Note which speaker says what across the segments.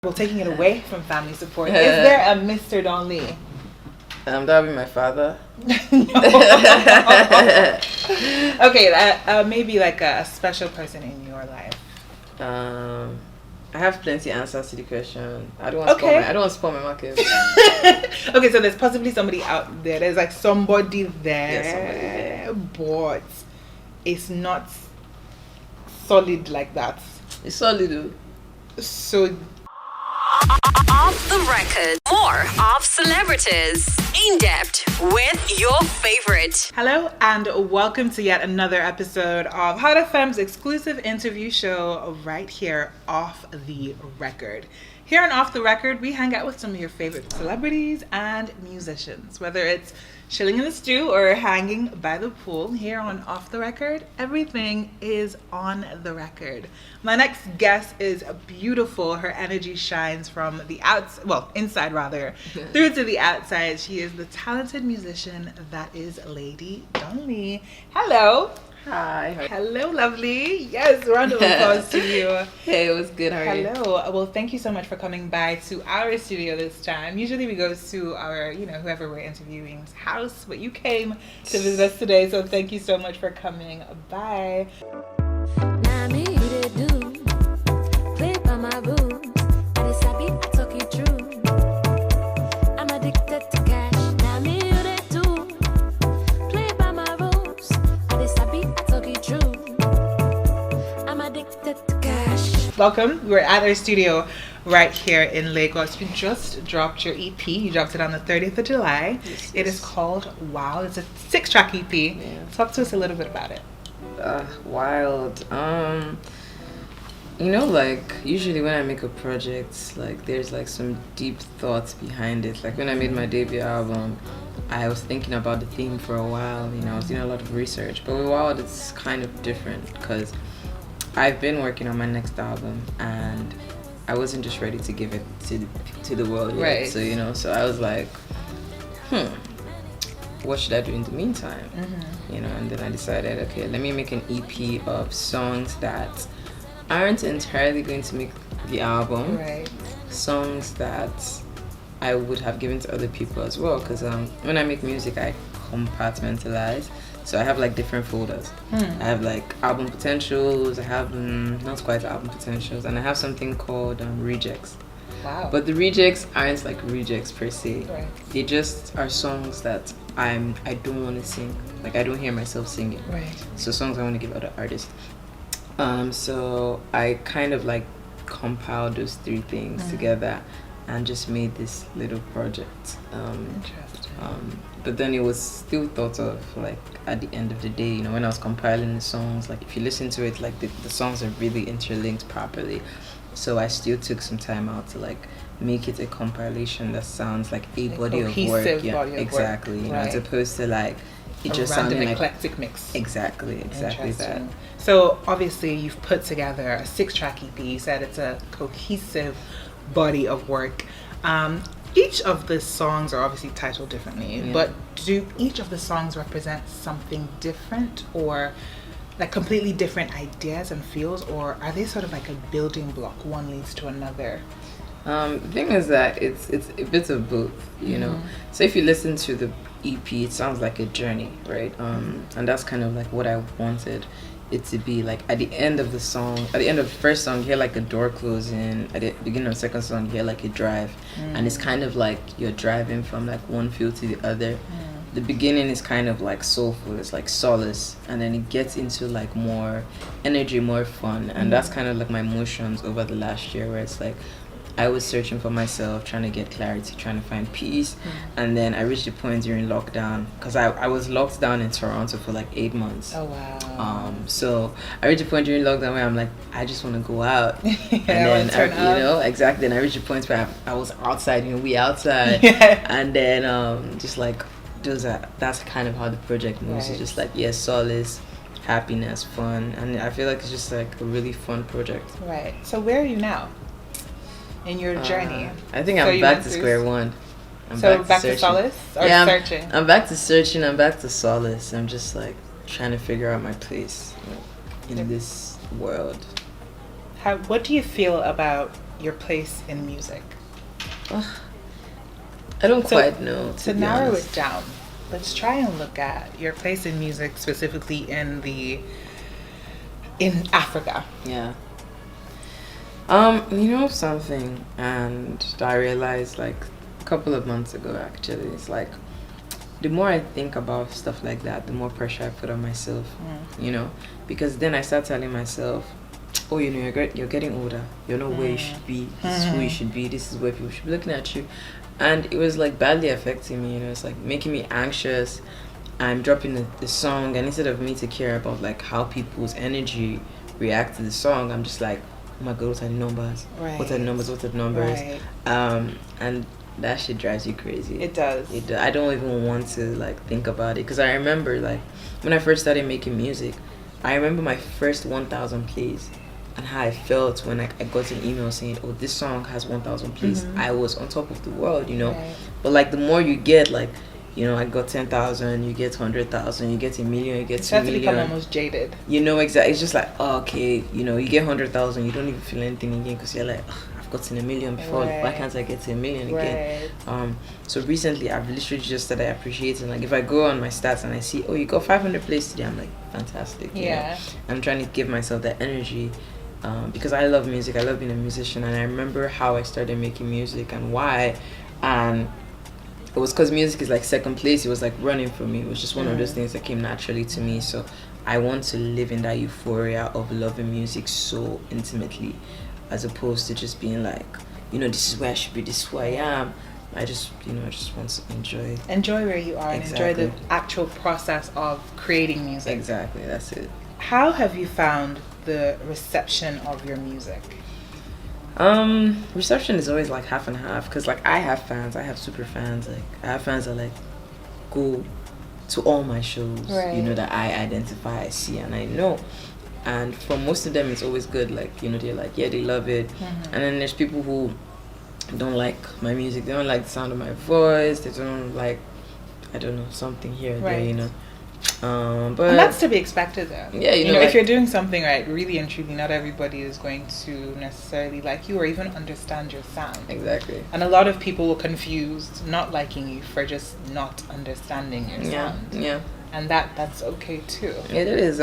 Speaker 1: Well, taking it away from family support, is there a Mr. Donli?
Speaker 2: That would be my father.
Speaker 1: Okay, maybe like a special person in your life.
Speaker 2: I have plenty of answers to the question. I don't want to spoil my market.
Speaker 1: Okay, so there's possibly somebody out there. There's like somebody there, but it's not solid like that.
Speaker 2: It's solid though.
Speaker 1: So
Speaker 3: Off the record, more of celebrities, in depth with your favorite.
Speaker 1: hello and welcome to yet another episode of Hot FM's exclusive interview show right here, Off the Record. Here on Off the Record, we hang out with some of your favorite celebrities and musicians, whether it's chilling in the stew or hanging by the pool. Here on Off the Record, everything is on the record. My next guest is beautiful. Her energy shines from the inside rather, through to the outside. She is the talented musician that is Lady Donli. Hello.
Speaker 2: Hi.
Speaker 1: Hello, lovely. Yes, round of applause to you.
Speaker 2: Hey, it was good. How are you?
Speaker 1: Hello. Well, thank you so much for coming by to our studio this time. Usually we go to our, whoever we're interviewing's house, but you came to visit us today, so thank you so much for coming by. Welcome. We're at our studio right here in Lagos. You just dropped your EP. You dropped it on the 30th of July.
Speaker 2: Yes.
Speaker 1: It is called Wow. It's a 6-track EP.
Speaker 2: Yeah.
Speaker 1: Talk to us a little bit about it.
Speaker 2: Wild. Usually when I make a project, there's some deep thoughts behind it. Like when I made my debut album, I was thinking about the theme for a while. I was doing a lot of research. But with Wild, it's kind of different because I've been working on my next album and I wasn't just ready to give it to the world yet.
Speaker 1: Right.
Speaker 2: So I was like, what should I do in the meantime?
Speaker 1: Mm-hmm.
Speaker 2: And then I decided, okay, let me make an EP of songs that aren't entirely going to make the album.
Speaker 1: Right.
Speaker 2: Songs that I would have given to other people as well, because when I make music, I compartmentalize. So I have different folders. I have album potentials, I have not quite album potentials, and I have something called rejects.
Speaker 1: Wow.
Speaker 2: But the rejects aren't rejects per se.
Speaker 1: Right.
Speaker 2: They just are songs that I don't want to sing. I don't hear myself singing.
Speaker 1: Right.
Speaker 2: So songs I want to give other artists. So I kind of compiled those three things together and just made this little project.
Speaker 1: Interesting.
Speaker 2: But then it was still thought of at the end of the day, when I was compiling the songs, if you listen to it, the songs are really interlinked properly. So I still took some time out to make it a compilation that sounds like a body of work. Yeah,
Speaker 1: body of
Speaker 2: exactly.
Speaker 1: work. Right.
Speaker 2: As opposed to it just
Speaker 1: random
Speaker 2: sounding
Speaker 1: eclectic mix.
Speaker 2: Exactly that.
Speaker 1: So obviously you've put together a 6-track EP. You said it's a cohesive body of work. Each of the songs are obviously titled differently, but do each of the songs represent something different or completely different ideas and feels, or are they sort of a building block, one leads to another?
Speaker 2: The thing is that it's a bit of both, So if you listen to the EP, it sounds like a journey, right? And that's kind of what I wanted it to be. At the end of the song, at the end of the first song, you hear a door closing. At the beginning of the second song, you hear a drive, and it's kind of you're driving from one field to the other. The beginning is kind of soulful, it's solace, and then it gets into more energy, more fun, and that's kind of my emotions over the last year, where it's I was searching for myself, trying to get clarity, trying to find peace, and then I reached a point during lockdown, because I was locked down in Toronto for 8 months.
Speaker 1: Oh wow.
Speaker 2: So I reached a point during lockdown where I'm I just want to go out.
Speaker 1: And then
Speaker 2: exactly, and I reached a point where I was outside, we outside, and then that's kind of how the project moves.
Speaker 1: Right.
Speaker 2: It's just solace, happiness, fun, and I feel it's just a really fun project.
Speaker 1: Right. So where are you now in your journey?
Speaker 2: I think I'm back to square one.
Speaker 1: Back to solace or searching?
Speaker 2: I'm back to searching. I'm back to solace. I'm just trying to figure out my place in this world.
Speaker 1: What do you feel about your place in music?
Speaker 2: I don't quite know.
Speaker 1: To narrow it down, let's try and look at your place in music, specifically in Africa.
Speaker 2: Yeah. You know something, and I realized like a couple of months ago actually, it's like the more I think about stuff like that, the more pressure I put on myself, you know, because then I start telling myself, oh, you know, you're getting older, you're not where you should be, this is who you should be, this is where people should be looking at you. And it was like badly affecting me, you know, it's like making me anxious. I'm dropping the song, and instead of me to care about like how people's energy react to the song, I'm just like, oh my god, what are the numbers?
Speaker 1: Right.
Speaker 2: What are the numbers? What are the numbers?
Speaker 1: Right.
Speaker 2: And that shit drives you crazy.
Speaker 1: It does.
Speaker 2: I don't even want to like think about it, because I remember like when I first started making music, I remember my first 1,000 plays and how I felt when I got an email saying, oh, this song has 1,000 plays. I was on top of the world, you know.
Speaker 1: Right.
Speaker 2: But like the more you get, like, you know, I got 10,000, you get 100,000, you get a million, you get 2 million.
Speaker 1: You become almost jaded.
Speaker 2: You know, exactly. It's just like, oh, okay, you know, you get 100,000, you don't even feel anything again, because you're like, I've gotten a million before.
Speaker 1: Right.
Speaker 2: Why can't I get to a million again?
Speaker 1: Right.
Speaker 2: So recently, I've literally just started appreciating. Like, if I go on my stats and I see, oh, you got 500 plays today, I'm like, fantastic. You know? I'm trying to give myself that energy. Because I love music, I love being a musician, and I remember how I started making music and why, and it was because music is like second place. It was like running for me. It was just one of those things that came naturally to me. So I want to live in that euphoria of loving music so intimately, as opposed to just being like, you know, this is where I should be, this is who I am. I just want to enjoy
Speaker 1: where you are.
Speaker 2: Exactly.
Speaker 1: And enjoy the actual process of creating music.
Speaker 2: Exactly, that's it.
Speaker 1: How have you found the reception of your music?
Speaker 2: Reception is always like half and half, because like I have fans, I have super fans. Like I have fans that like go to all my shows,
Speaker 1: right.
Speaker 2: You know, that I identify, I see, and I know. And for most of them, it's always good. Like, you know, they're like, yeah, they love it. And then there's people who don't like my music. They don't like the sound of my voice. They don't like, I don't know, something here or there, you know. But
Speaker 1: and that's to be expected, though.
Speaker 2: Yeah,
Speaker 1: you know,
Speaker 2: like,
Speaker 1: if you're doing something right, really and truly, not everybody is going to necessarily like you or even understand your sound.
Speaker 2: Exactly.
Speaker 1: And a lot of people were confused, not liking you for just not understanding your sound.
Speaker 2: Yeah.
Speaker 1: And that's okay too.
Speaker 2: It is.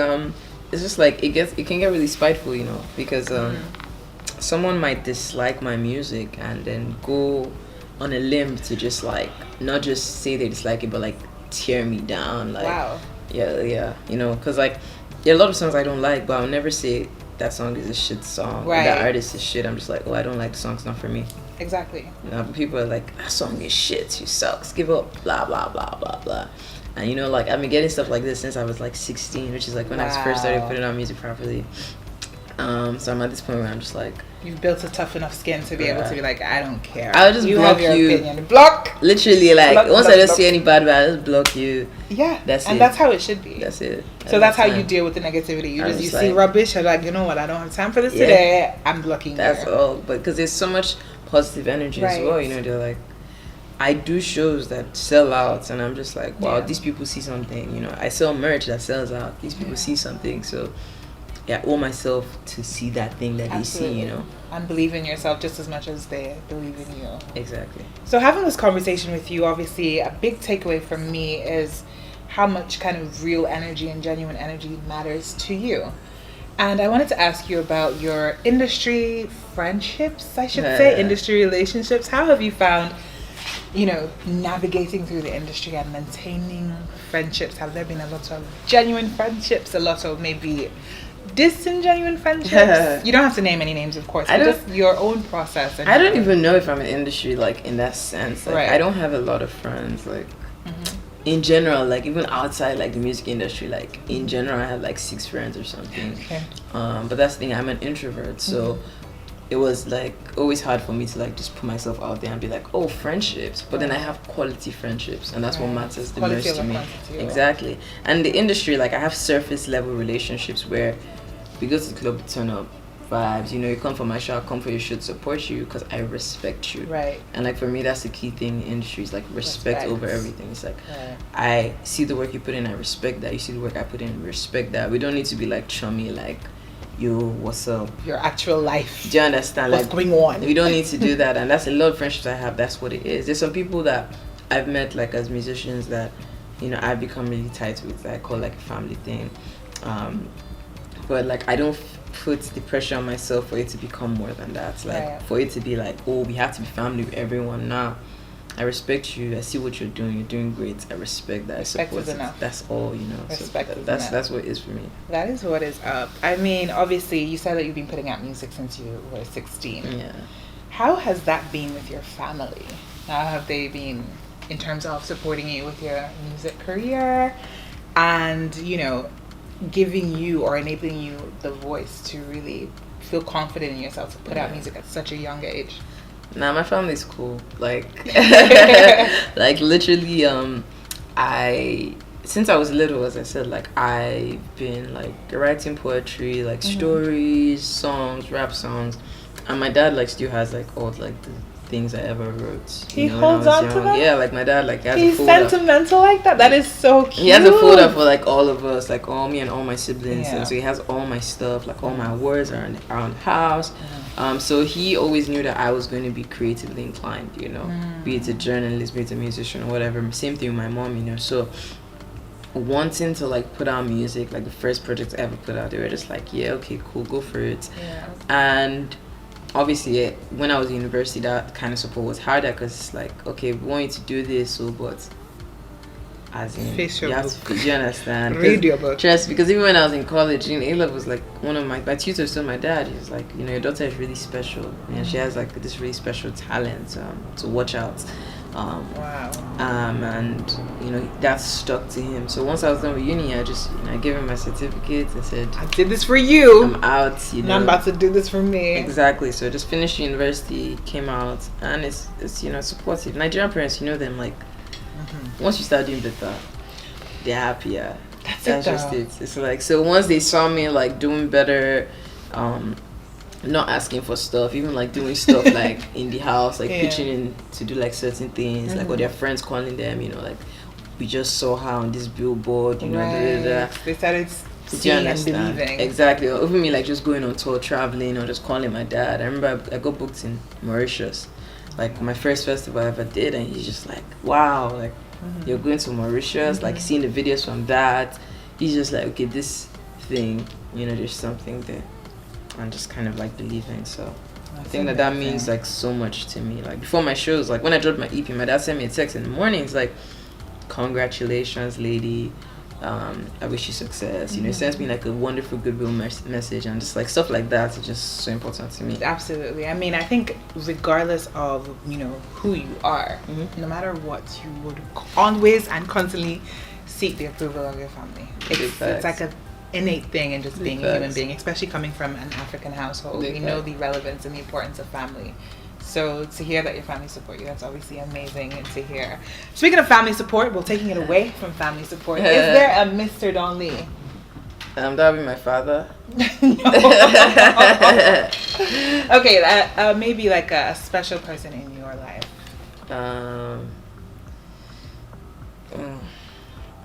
Speaker 2: It's just like it can get really spiteful, you know, because someone might dislike my music and then go on a limb to just like not just say they dislike it, but like tear me down. Like,
Speaker 1: wow.
Speaker 2: Yeah, you know, because like there are a lot of songs I don't like, but I'll never say that song is a shit song,
Speaker 1: right.
Speaker 2: Or that artist is shit. I'm just like, oh, I don't like the song, it's not for me.
Speaker 1: Exactly.
Speaker 2: You know, but people are like, that song is shit, you sucks, give up, blah blah blah blah blah. And you know, like I've been getting stuff like this since I was like 16, which is like when I first started putting out music properly. So I'm at this point where I'm just like,
Speaker 1: you've built a tough enough skin to be able to be like, I don't care.
Speaker 2: I'll just block you.
Speaker 1: Opinion. Block.
Speaker 2: Literally, like once
Speaker 1: block,
Speaker 2: I don't see any bad vibe, I'll just block you.
Speaker 1: Yeah,
Speaker 2: that's
Speaker 1: how it should be.
Speaker 2: That's it.
Speaker 1: So that's how you deal with the negativity. You just see rubbish, you're like, you know what? I don't have time for this today. I'm blocking.
Speaker 2: That's all. But because there's so much positive energy as well, you know, they're like, I do shows that sell out, and I'm just like, wow, these people see something. You know, I sell merch that sells out. These people see something, so. Yeah, I owe myself to see that thing that they see, you know.
Speaker 1: And believe in yourself just as much as they believe in you.
Speaker 2: Exactly.
Speaker 1: So having this conversation with you, obviously, a big takeaway from me is how much kind of real energy and genuine energy matters to you. And I wanted to ask you about your industry friendships, I should say, industry relationships. How have you found, you know, navigating through the industry and maintaining friendships? Have there been a lot of genuine friendships, a lot of maybe disingenuine friendships? You don't have to name any names, of course, but just your own process.
Speaker 2: I don't even know if I'm in industry, like, in that sense. Like, I don't have a lot of friends, like, in general, like, even outside, like, the music industry, like, in general, I have, like, 6 friends or something.
Speaker 1: Okay.
Speaker 2: But that's the thing, I'm an introvert, so it was, like, always hard for me to, like, just put myself out there and be like, oh, friendships. But then I have quality friendships, and that's what matters the most to me. Exactly. And the industry, like, I have surface level relationships where we go to the club to turn up, vibes, you know, you come for my show, I come for your show to support you because I respect you.
Speaker 1: Right.
Speaker 2: And like for me, that's the key thing in industry is like respect over everything. It's like, I see the work you put in, I respect that. You see the work I put in, respect that. We don't need to be like chummy, like, yo, what's up?
Speaker 1: Your actual life.
Speaker 2: Do you understand?
Speaker 1: What's going on?
Speaker 2: We don't need to do that, and that's a lot of friendships I have. That's what it is. There's some people that I've met like as musicians that, you know, I've become really tight with. That I call like a family thing, but like I don't put the pressure on myself for it to become more than that. Like for it to be like, oh, we have to be family with everyone now. I respect you. I see what you're doing. You're doing great. I respect that.
Speaker 1: Respect
Speaker 2: I support
Speaker 1: is
Speaker 2: it.
Speaker 1: enough.
Speaker 2: That's all, you know.
Speaker 1: Respect
Speaker 2: so
Speaker 1: is
Speaker 2: that's
Speaker 1: enough.
Speaker 2: That's what it is for me.
Speaker 1: That is what is up. I mean, obviously, you said that you've been putting out music since you were 16.
Speaker 2: Yeah.
Speaker 1: How has that been with your family? How have they been in terms of supporting you with your music career and, you know, giving you or enabling you the voice to really feel confident in yourself to put out music at such a young age?
Speaker 2: Nah, my family's cool. Like, like literally, since I was little, as I said, like I've been like writing poetry, like stories, songs, rap songs, and my dad like still has like all like the things I ever wrote.
Speaker 1: He holds on to them?
Speaker 2: Yeah, like my dad like has
Speaker 1: He's
Speaker 2: a folder.
Speaker 1: sentimental like that? That is so cute.
Speaker 2: He has a folder for like all of us, like all me and all my siblings,
Speaker 1: Yeah.
Speaker 2: and so he has all my stuff, like all my words are around the house. So he always knew that I was going to be creatively inclined, you know, be it a journalist, be it a musician or whatever. Same thing with my mom, you know. So wanting to like put out music, like the first project I ever put out, they were just like, yeah, okay, cool, go for it.
Speaker 1: Yeah.
Speaker 2: And obviously, when I was in university, that kind of support was harder because it's like, okay, we want you to do this, so but as in,
Speaker 1: Face your
Speaker 2: you have
Speaker 1: book.
Speaker 2: to, you understand?
Speaker 1: Read your book.
Speaker 2: Trust, because even when I was in college, in A-level was like one of my tutors told my dad, he was like, you know, your daughter is really special, and she has like this really special talent, to watch out.
Speaker 1: Wow.
Speaker 2: And you know that stuck to him. So once I was done with uni, I just, you know, I gave him my certificate. I said,
Speaker 1: I did this for you.
Speaker 2: I'm out. You know,
Speaker 1: Now I'm about to do this for me.
Speaker 2: Exactly. So I just finished university, came out, and it's you know, supportive. Nigerian parents, you know them, like once you start doing better, they're happier. That's just it. It's like, so once they saw me like doing better, not asking for stuff, even like doing stuff like in the house, like pitching in to do like certain things, like or their friends calling them, you know, like we just saw her on this billboard, you know,
Speaker 1: They started seeing and believing.
Speaker 2: Exactly. Or even me like just going on tour, traveling, or just calling my dad. I remember I got booked in Mauritius, like my first festival I ever did, and he's just like, wow, like you're going to Mauritius, like seeing the videos from that. He's just like, okay, this thing, you know, there's something there. And just kind of like believing. So I think that means like so much to me. Like before my shows, like when I dropped my EP, my dad sent me a text in the morning. It's like, congratulations, lady, I wish you success. You know, he sends me like a wonderful goodwill message, and just like stuff like that is just so important to me.
Speaker 1: Absolutely. I mean, I think regardless of, you know, who you are, no matter what, you would always and constantly seek the approval of your family. It's like a innate thing in just being a human being, especially coming from an African household. We know the relevance and the importance of family. So to hear that your family support you, that's obviously amazing to hear. Speaking of family support, well, taking it away from family support, is there a Mr. Donli?
Speaker 2: That would be my father.
Speaker 1: Okay, maybe like a special person in your life.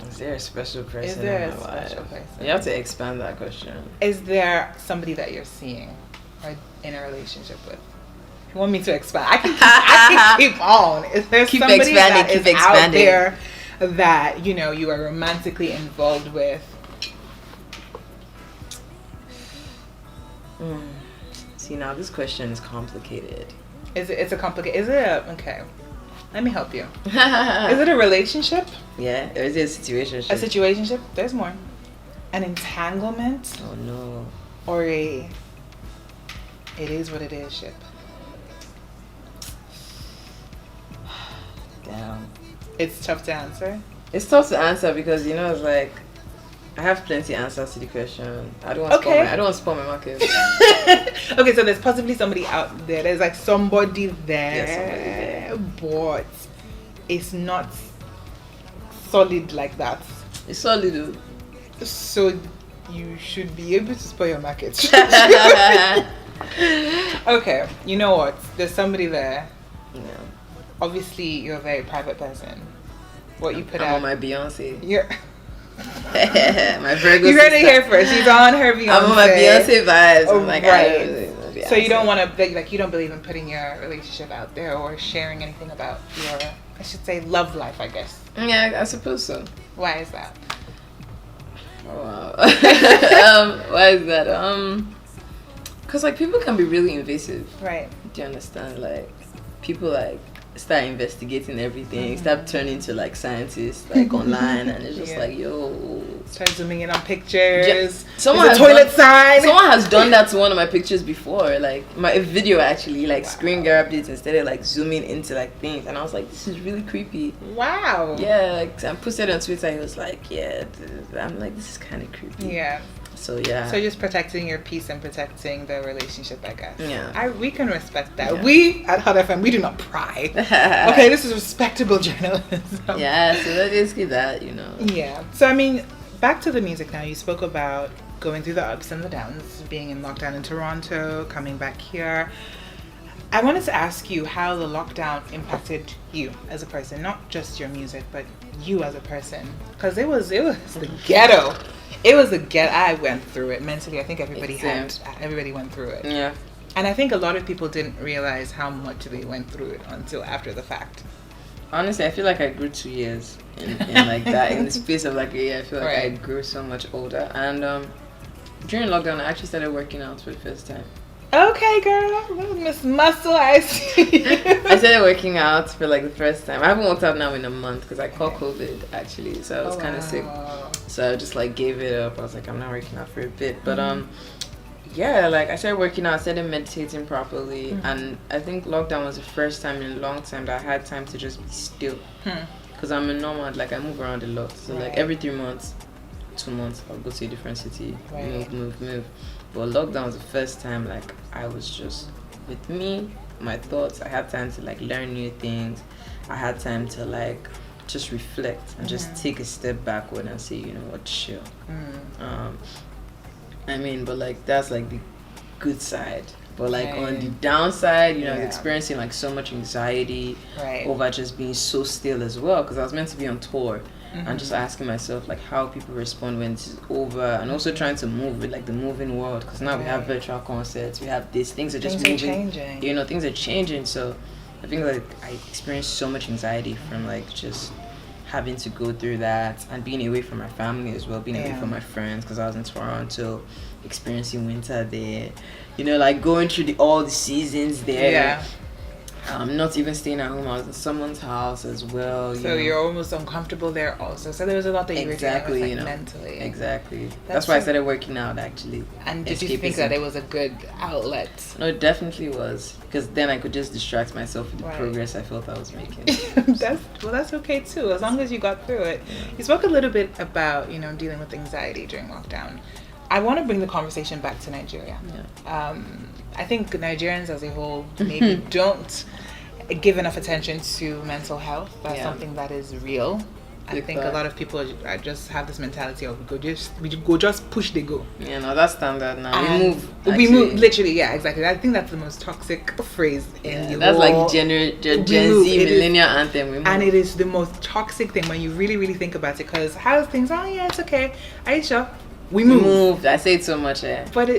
Speaker 2: Is there a special person?
Speaker 1: Is there
Speaker 2: in
Speaker 1: a
Speaker 2: my
Speaker 1: special
Speaker 2: life?
Speaker 1: person?
Speaker 2: You have to expand that question.
Speaker 1: Is there somebody that you're seeing or in a relationship with? If you want me to expand, I can keep on. Is there somebody that is out there that, you know, you are romantically involved with?
Speaker 2: See, now this question is complicated.
Speaker 1: It's a complicated. Okay? Let me help you. Is it a relationship?
Speaker 2: Yeah, or is it a situationship?
Speaker 1: A situationship? There's more. An entanglement?
Speaker 2: Oh no.
Speaker 1: Or it is what it is ship?
Speaker 2: Damn.
Speaker 1: It's tough to answer.
Speaker 2: It's tough to answer because, you know, it's like I have plenty of answers to the question. I don't want to spoil my market.
Speaker 1: Okay, so there's possibly somebody out there. There's like somebody there,
Speaker 2: Yeah, somebody
Speaker 1: but it's not solid like that.
Speaker 2: It's solid though.
Speaker 1: So you should be able to spoil your market. Okay, you know what? There's somebody there.
Speaker 2: Yeah.
Speaker 1: Obviously, you're a very private person. What you put
Speaker 2: I'm
Speaker 1: out.
Speaker 2: on my Beyonce.
Speaker 1: You're
Speaker 2: My Virgo.
Speaker 1: You heard it here first. She's on her Beyonce.
Speaker 2: I'm on my Beyonce vibes. I'm like,
Speaker 1: right. So you don't want to, like, you don't believe in putting your relationship out there or sharing anything about your, I should say, love life, I guess.
Speaker 2: Yeah, I suppose so.
Speaker 1: Why is that?
Speaker 2: Wow. Why is that? Because, like, people can be really invasive.
Speaker 1: Right.
Speaker 2: Do you understand? Like, people, like, start investigating everything, start turning to, like, scientists, like, online, and it's just like, yo.
Speaker 1: Start zooming in on pictures.
Speaker 2: Someone
Speaker 1: has toilet sign.
Speaker 2: Someone has done that to one of my pictures before. Like, my video, actually, like, screen grabbed it instead of, like, zooming into, like, things. And I was like, this is really creepy.
Speaker 1: Wow.
Speaker 2: Yeah, like, I posted it on Twitter. He was like, yeah. I'm like, this is kind of creepy.
Speaker 1: Yeah.
Speaker 2: So yeah.
Speaker 1: So just protecting your peace and protecting the relationship, I guess.
Speaker 2: Yeah.
Speaker 1: We can respect that.
Speaker 2: Yeah.
Speaker 1: We at Hot FM, we do not pry. Okay, this is respectable journalism.
Speaker 2: Yeah, so that is that, you know.
Speaker 1: Yeah. So I mean, back to the music now. You spoke about going through the ups and the downs, being in lockdown in Toronto, coming back here. I wanted to ask you how the lockdown impacted you as a person, not just your music, but you as a person, because it was the ghetto. It was the ghetto. I went through it mentally. I think everybody went through it.
Speaker 2: Yeah.
Speaker 1: And I think a lot of people didn't realize how much they went through it until after the fact.
Speaker 2: Honestly, I feel like I grew 2 years in like that. In the space of like a year, I feel like I grew so much older. And during lockdown, I actually started working out for the first time.
Speaker 1: Okay, girl. Miss Muscle, I see.
Speaker 2: I started working out for like the first time. I haven't worked out now in a month because I caught COVID actually, so I was kind of sick. So I just like gave it up. I was like, I'm not working out for a bit. But yeah, like I started working out, I started meditating properly, and I think lockdown was the first time in a long time that I had time to just be still. Because I'm a nomad, like I move around a lot. So like every 3 months, 2 months, I'll go to a different city, move. But lockdown was the first time like I was just with me, my thoughts. I had time to like learn new things. I had time to like just reflect and just take a step backward and say, you know what, chill. I mean, but like that's like the good side. But like on the downside, you know, experiencing like so much anxiety over just being so still as well, because I was meant to be on tour. And just asking myself like how people respond when it's over, and also trying to move with like the moving world, because now we have virtual concerts, we have this, things are just moving, changing. You know, things are changing. So I think like I experienced so much anxiety from like just having to go through that, and being away from my family as well, being away from my friends, because I was in Toronto, experiencing winter there, you know, like going through all the seasons there. Not even staying at home. I was in someone's house as well.
Speaker 1: So you're almost uncomfortable there also. So there was a lot that you were dealing with, like,
Speaker 2: you know, mentally. Exactly. That's why I started working out actually.
Speaker 1: And did you think that it was a good outlet?
Speaker 2: No, it definitely was, because then I could just distract myself with the progress I felt I was making.
Speaker 1: That's okay too, as long as you got through it. You spoke a little bit about, you know, dealing with anxiety during lockdown. I want to bring the conversation back to Nigeria. I think Nigerians as a whole maybe don't give enough attention to mental health. That's something that is real. I think a lot of people just have this mentality of we go just push they go.
Speaker 2: Yeah, no, that's standard now.
Speaker 1: And we move literally. Yeah, exactly. I think that's the most toxic phrase in the
Speaker 2: that's
Speaker 1: world.
Speaker 2: Like Gen Z millennial anthem. We move.
Speaker 1: And it is the most toxic thing when you really, really think about it. Because how's things? Oh yeah, it's okay. Are you sure? We move.
Speaker 2: I say it so much,
Speaker 1: but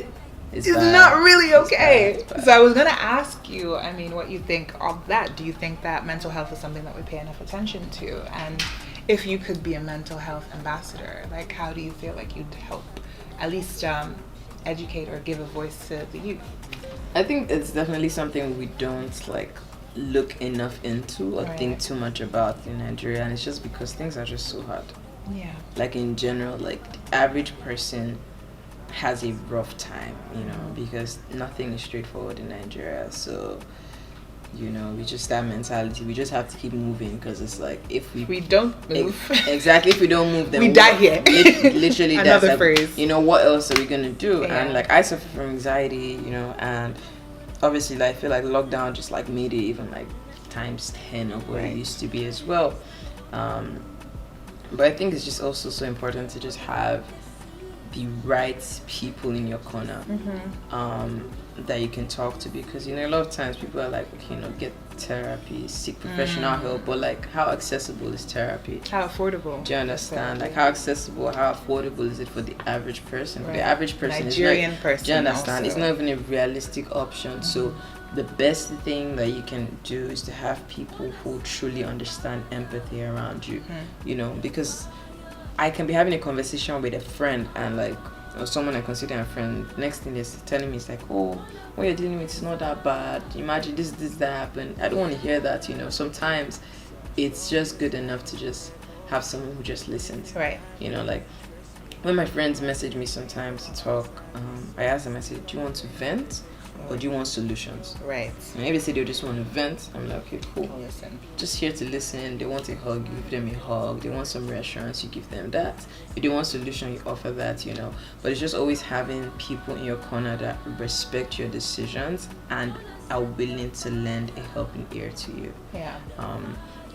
Speaker 1: it's not really okay. It's bad. So I was gonna ask you, I mean, what you think of that. Do you think that mental health is something that we pay enough attention to? And if you could be a mental health ambassador, like how do you feel like you'd help at least educate or give a voice to the youth?
Speaker 2: I think it's definitely something we don't like look enough into or think too much about in Nigeria, and it's just because things are just so hard.
Speaker 1: Yeah.
Speaker 2: Like in general, like the average person has a rough time, you know, because nothing is straightforward in Nigeria. So, you know, we just that mentality. We just have to keep moving, because it's like if we
Speaker 1: don't move,
Speaker 2: exactly. If we don't move, then
Speaker 1: we die here.
Speaker 2: Literally,
Speaker 1: another
Speaker 2: that's
Speaker 1: phrase.
Speaker 2: Like, you know, what else are we gonna do? And like I suffer from anxiety, you know, and obviously, like, I feel like lockdown just like made it even like times 10 of what it used to be as well. But I think it's just also so important to just have the right people in your corner. that you can talk to, because a lot of times people are like, okay, get therapy, seek professional help, but like, how accessible is therapy?
Speaker 1: How affordable?
Speaker 2: Do you understand? Like, how accessible, how affordable is it for the average person?
Speaker 1: Right.
Speaker 2: The average person
Speaker 1: Nigerian
Speaker 2: is not,
Speaker 1: person.
Speaker 2: do you understand?
Speaker 1: Also.
Speaker 2: It's not even a realistic option. So the best thing that you can do is to have people who truly understand empathy around you. Because I can be having a conversation with a friend and like, or someone I consider a friend, next thing they're telling me is like, oh, what you're dealing with is not that bad. Imagine this, that happened. I don't want to hear that, Sometimes it's just good enough to just have someone who just listens.
Speaker 1: Right.
Speaker 2: Like when my friends message me sometimes to talk, I ask them, I say, do you want to vent or do you want solutions?
Speaker 1: Right.
Speaker 2: And maybe they say they just want to vent. I'm like, okay, cool.
Speaker 1: I'll listen.
Speaker 2: Just here to listen. They want a hug, you give them a hug. They want some reassurance, you give them that. If they want solution, you offer that, But it's just always having people in your corner that respect your decisions and are willing to lend a helping ear to you.
Speaker 1: Yeah.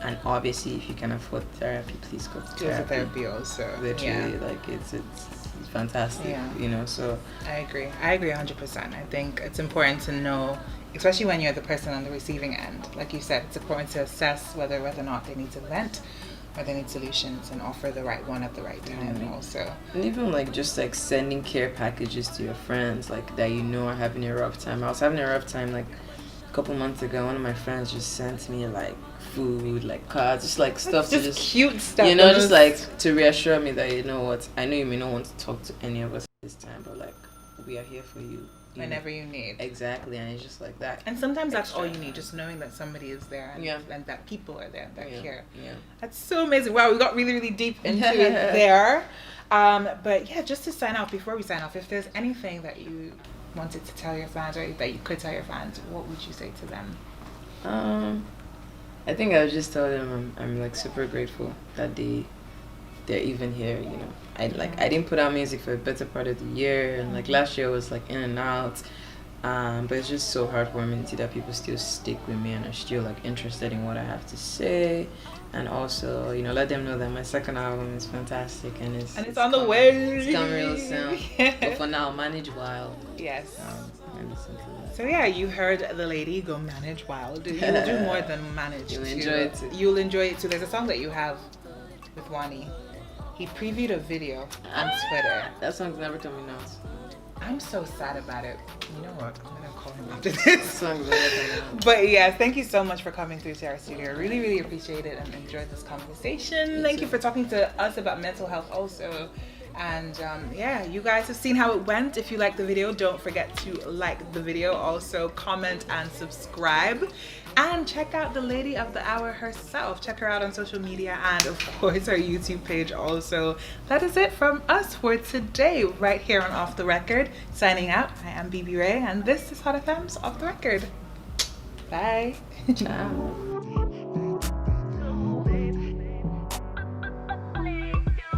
Speaker 2: And obviously, if you can afford therapy, please go to therapy.
Speaker 1: Also.
Speaker 2: Literally, like it's fantastic. So
Speaker 1: I agree 100%. I think it's important to know, especially when you're the person on the receiving end, like you said, it's important to assess whether or not they need to vent or they need solutions and offer the right one at the right time. Also,
Speaker 2: and even like just like sending care packages to your friends like that are having a rough time. I was having a rough time like a couple months ago. One of my friends just sent me like food, like cards, just like stuff,
Speaker 1: just cute stuff,
Speaker 2: just like to reassure me that what, I know you may not want to talk to any of us this time, but like we are here for you
Speaker 1: whenever you need.
Speaker 2: Exactly. And it's just like that,
Speaker 1: and sometimes that's all you need, just knowing that somebody is there and that people are there, they're here. That's so amazing. Wow, we got really, really deep into it there. But yeah, just to sign off, before we sign off, if there's anything that you wanted to tell your fans or that you could tell your fans, what would you say to them?
Speaker 2: I think I would just tell them I'm like super grateful that they're even here. I didn't put out music for a better part of the year, and like last year was like in and out, but it's just so heartwarming to see that people still stick with me and are still like interested in what I have to say. And also, let them know that my second album is fantastic and it's
Speaker 1: on the way.
Speaker 2: It's coming real soon. But for now, manage wild.
Speaker 1: Yes.
Speaker 2: And listen to that.
Speaker 1: So yeah, you heard the lady go manage wild. You'll do more than manage.
Speaker 2: You'll enjoy it too.
Speaker 1: You'll enjoy it too. There's a song that you have with Wani. He previewed a video on Twitter.
Speaker 2: That song's never coming out.
Speaker 1: I'm so sad about it. You know what? I'm gonna call him after this.
Speaker 2: Song's never coming out.
Speaker 1: But yeah, thank you so much for coming through to our studio. Really, really appreciate it and enjoyed this conversation. Thank you for talking to us about mental health also. And yeah, you guys have seen how it went. If you like the video, don't forget to like the video. Also comment and subscribe. And check out the lady of the hour herself. Check her out on social media and of course her YouTube page also. That is it from us for today, right here on Off the Record. Signing out, I am BB Ray and this is Hot FM's Off the Record. Bye.
Speaker 2: Ciao.